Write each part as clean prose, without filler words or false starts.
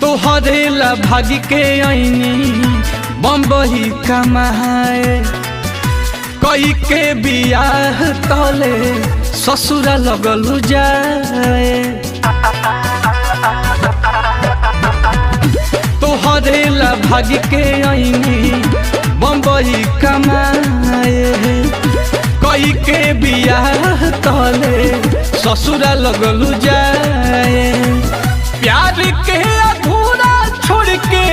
तोहरेला भाग के आईनी बम्बई कमाए कई के बियाह तले ससुरा लगलू जाए। तोहरेला भाग के आईनी बम्बई कमाए कई के बियाह तले ससुरा लगलू जाए। प्यार के अधूरा छोड़ के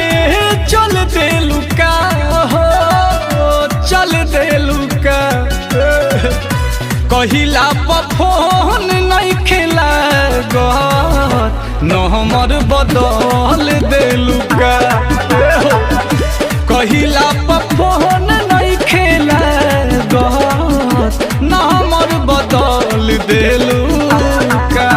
चल देलू का हो चल देलू का। कहिला पर फोन नहीं खेला नंबर बदल देलू का। कहिला पर फोन नहीं खेला नंबर बदल देलू का।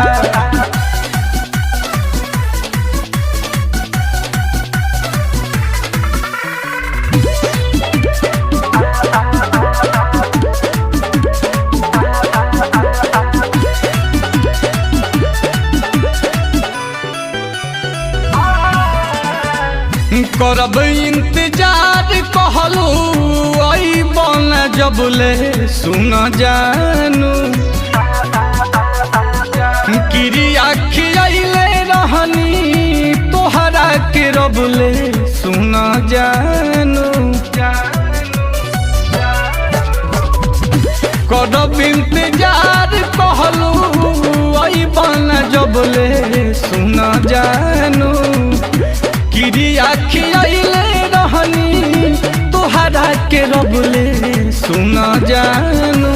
करब इंतजार कहलू आई बन जबले सुन जानू। क्रिया खियाइले रहनी तोहरा के रबले सुन जानू। करब इंतजार कहलू आई बन जबले सुन जानू। क्रिया खियाइले रहनी तोहरा के रबले सुन जानू।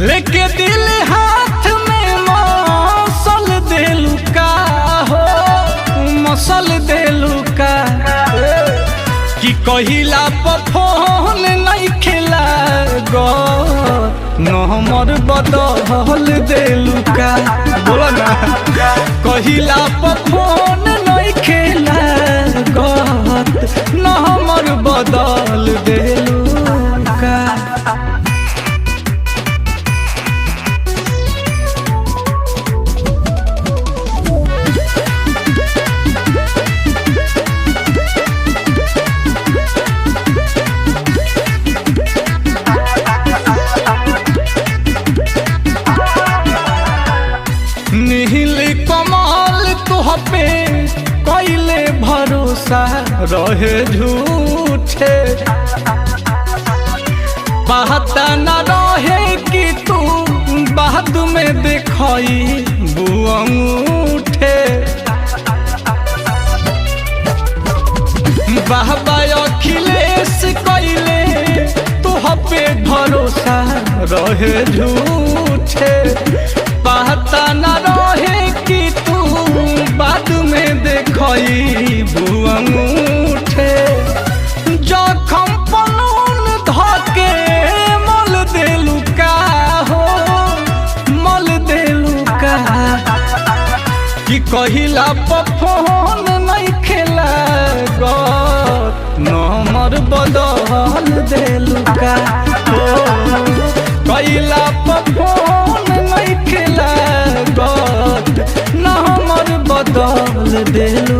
लेके दिल हाथ में मसल देलू का हो मसल देलू का। कि कहिला पर फोन नहीं खेला नंबर बदल देलू का। बोला ना कहिला पर फोन नहीं खेला नंबर बदल देलू का। नील कमल तुह पे कैले भरोसा रहे झूठे। पता न रहे कि तू बाद में देखई बुअंगूठे। बाबा अखिलेश कैले तुह पे भरोसा रहे झूठे। पता न रहे कि तू बाद में देखई बुअंगूठे। जखम पनून धके मल देलू का हो मल देलू का। कि कहिला पर फोन नहीं खेला नंबर बदल देलू का। कहिला पर फोन नहीं खेला नंबर बदल देलू।